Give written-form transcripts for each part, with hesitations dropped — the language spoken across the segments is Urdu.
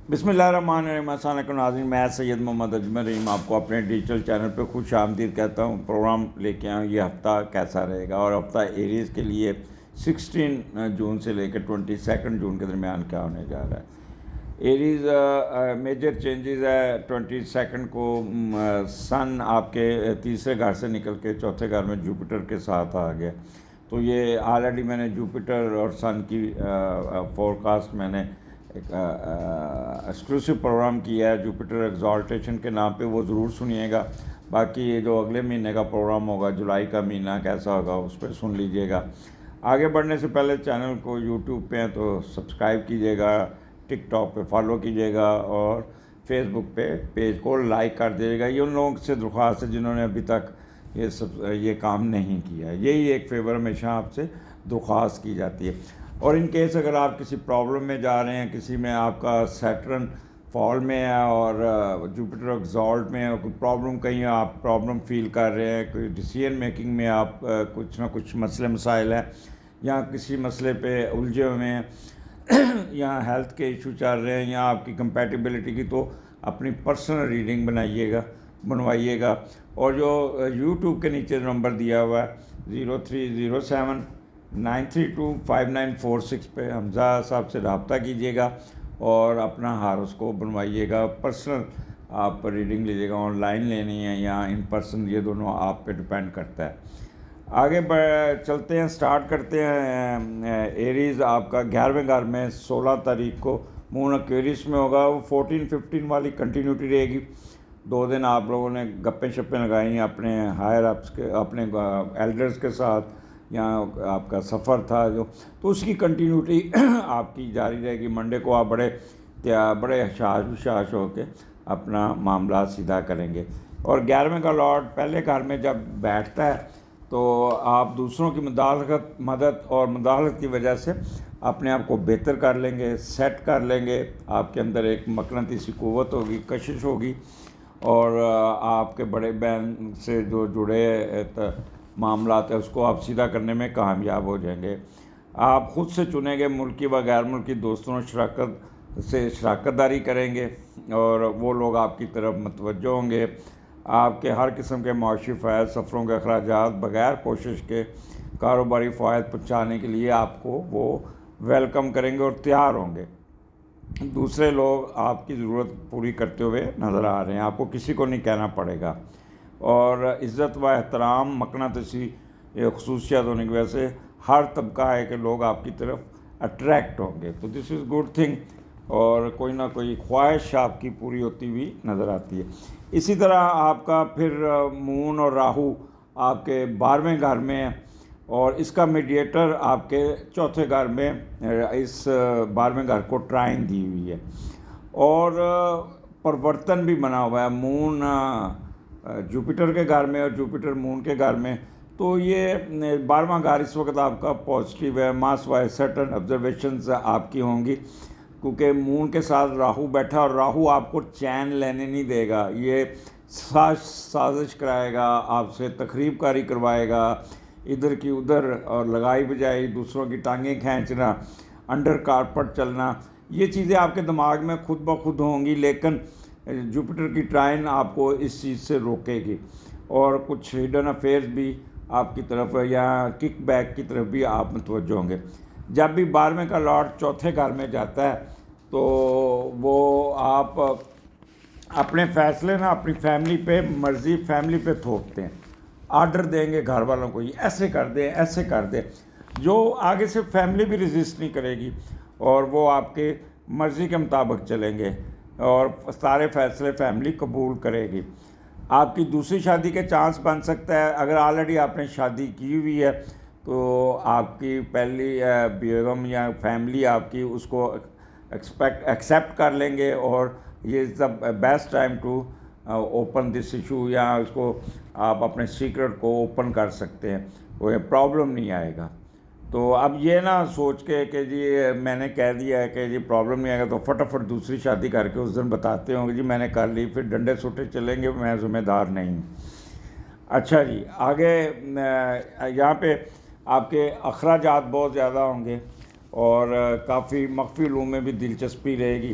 بسم اللہ الرحمن الرحیم۔ السلام علیکم ناظرین، میں سید محمد اجمل رحیم آپ کو اپنے ڈیجیٹل چینل پہ خوش آمدید کہتا ہوں۔ پروگرام لے کے آیا ہوں یہ ہفتہ کیسا رہے گا، اور ہفتہ ایریز کے لیے 16 جون سے لے کے 22 جون کے درمیان کیا ہونے جا رہا ہے۔ ایریز میجر چینجز ہے۔ 22 کو سن آپ کے تیسرے گھر سے نکل کے چوتھے گھر میں جوپیٹر کے ساتھ آ گیا، تو یہ آلریڈی میں نے جوپیٹر اور سن کی فورکاسٹ میں نے ایک ایکسکلوسیو پروگرام کیا ہے جوپیٹر ایگزالٹیشن کے نام پہ، وہ ضرور سنیے گا۔ باقی یہ جو اگلے مہینے کا پروگرام ہوگا، جولائی کا مہینہ کیسا ہوگا، اس پہ سن لیجئے گا۔ آگے بڑھنے سے پہلے چینل کو یوٹیوب پہ ہیں تو سبسکرائب کیجئے گا، ٹک ٹاک پہ فالو کیجئے گا، اور فیس بک پہ پیج کو لائک کر دیجیے گا۔ یہ ان لوگوں سے درخواست ہے جنہوں نے ابھی تک یہ کام نہیں کیا ہے، یہی ایک فیور ہمیشہ آپ سے درخواست کی جاتی ہے۔ اور ان کیس اگر آپ کسی پرابلم میں جا رہے ہیں، کسی میں آپ کا سیٹرن فال میں ہے اور جوپیٹر ایگزالٹ میں ہے، کوئی پرابلم کہیں آپ پرابلم فیل کر رہے ہیں، کوئی ڈیسیژن میکنگ میں آپ کچھ نہ کچھ مسئلے مسائل ہیں، یا کسی مسئلے پہ الجھے ہوئے ہیں، یا ہیلتھ کے ایشو چل رہے ہیں، یا آپ کی کمپیٹیبلٹی کی، تو اپنی پرسنل ریڈنگ بنوائیے گا۔ اور جو یوٹیوب کے نیچے نمبر دیا ہوا ہے 0307932596 پہ حمزہ صاحب سے رابطہ کیجیے گا، اور اپنا ہاروسکوپ بنوائیے گا۔ پرسنل آپ ریڈنگ لیجیے گا، آن لائن لینی ہے یا ان پرسن، یہ دونوں آپ پہ ڈپینڈ کرتا ہے۔ آگے چلتے ہیں، سٹارٹ کرتے ہیں۔ ایریز آپ کا 11ویں گھر میں 16 تاریخ کو مون ایکویریس میں ہوگا، وہ 14-15 والی کنٹینیوٹی رہے گی۔ 2 دن آپ لوگوں نے گپیں شپیں لگائی ہیں اپنے ہائر اپس کے، اپنے ایلڈرز کے ساتھ، یا آپ کا سفر تھا جو، تو اس کی کنٹینیوٹی آپ کی جاری رہے گی۔ منڈے کو آپ بڑے حشاش ہو کے اپنا معاملات سیدھا کریں گے۔ اور 11ویں کا لارڈ پہلے گھر میں جب بیٹھتا ہے تو آپ دوسروں کی مدد اور مداخلت کی وجہ سے اپنے آپ کو بہتر کر لیں گے، سیٹ کر لیں گے۔ آپ کے اندر ایک مقناطیسی قوت ہوگی، کشش ہوگی، اور آپ کے بڑے بہن سے جو جڑے معاملات ہیں اس کو آپ سیدھا کرنے میں کامیاب ہو جائیں گے۔ آپ خود سے چنیں گے ملکی و غیر ملکی دوستوں شراکت داری کریں گے، اور وہ لوگ آپ کی طرف متوجہ ہوں گے۔ آپ کے ہر قسم کے معاشی فائد، سفروں کے اخراجات بغیر کوشش کے کاروباری فوائد پہنچانے کے لیے آپ کو وہ ویلکم کریں گے اور تیار ہوں گے۔ دوسرے لوگ آپ کی ضرورت پوری کرتے ہوئے نظر آ رہے ہیں، آپ کو کسی کو نہیں کہنا پڑے گا۔ اور عزت و احترام مقناطیسی خصوصیات ہونے کی وجہ سے ہر طبقہ ہے کہ لوگ آپ کی طرف اٹریکٹ ہوں گے، تو دس از گڈ تھنگ، اور کوئی نہ کوئی خواہش آپ کی پوری ہوتی ہوئی نظر آتی ہے۔ اسی طرح آپ کا پھر مون اور راہو آپ کے 12ویں گھر میں ہے، اور اس کا میڈیٹر آپ کے چوتھے گھر میں اس 12ویں گھر کو ٹرائن دی ہوئی ہے، اور پرورتن بھی بنا ہوا ہے مون جوپیٹر کے گھر میں اور جوپیٹر مون کے گھر میں۔ تو یہ 12واں گھر اس وقت آپ کا پازیٹیو ہے، ماس وائز سرٹن آبزرویشنز آپ کی ہوں گی، کیونکہ مون کے ساتھ راہو بیٹھا، اور راہو آپ کو چین لینے نہیں دے گا، یہ سازش کرائے گا، آپ سے تخریب کاری کروائے گا، ادھر کی ادھر اور لگائی بجائی، دوسروں کی ٹانگیں کھینچنا، انڈر کارپٹ چلنا، یہ چیزیں آپ کے دماغ میں خود بخود ہوں گی، لیکن جوپیٹر کی ٹرائن آپ کو اس چیز سے روکے گی۔ اور کچھ ہڈن افیئرز بھی آپ کی طرف، یا کک بیک کی طرف بھی آپ متوجہ ہوں گے۔ جب بھی 12ویں کا لارڈ چوتھے گھر میں جاتا ہے تو وہ آپ اپنے فیصلے نا اپنی فیملی پہ تھوپتے ہیں، آرڈر دیں گے گھر والوں کو، یہ ایسے کر دیں، ایسے کر دیں، جو آگے سے فیملی بھی ریزسٹ نہیں کرے گی، اور وہ آپ کے مرضی کے مطابق چلیں گے، اور سارے فیصلے فیملی قبول کرے گی۔ آپ کی دوسری شادی کے چانس بن سکتا ہے، اگر آلریڈی آپ نے شادی کی ہوئی ہے تو آپ کی پہلی بیگم یا فیملی آپ کی اس کو ایکسیپٹ کر لیں گے، اور یہ is the best time to open this issue, یا اس کو آپ اپنے سیکرٹ کو اوپن کر سکتے ہیں، کوئی پرابلم نہیں آئے گا۔ تو اب یہ نہ سوچ کے کہ جی میں نے کہہ دیا ہے کہ جی پرابلم نہیں آئے گا تو فٹافٹ دوسری شادی کر کے اس دن بتاتے ہوں گے جی میں نے کر لی، پھر ڈنڈے سوٹے چلیں گے، میں ذمہ دار نہیں ہوں۔ اچھا جی، آگے یہاں پہ آپ کے اخراجات بہت زیادہ ہوں گے، اور کافی مخفی علوم میں بھی دلچسپی رہے گی۔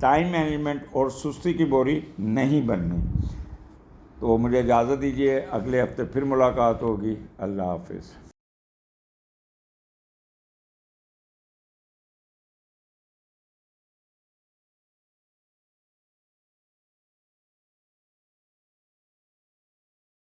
ٹائم مینجمنٹ اور سستی کی بوری نہیں بننی۔ تو مجھے اجازت دیجیے، اگلے ہفتے پھر ملاقات ہوگی۔ اللہ حافظ۔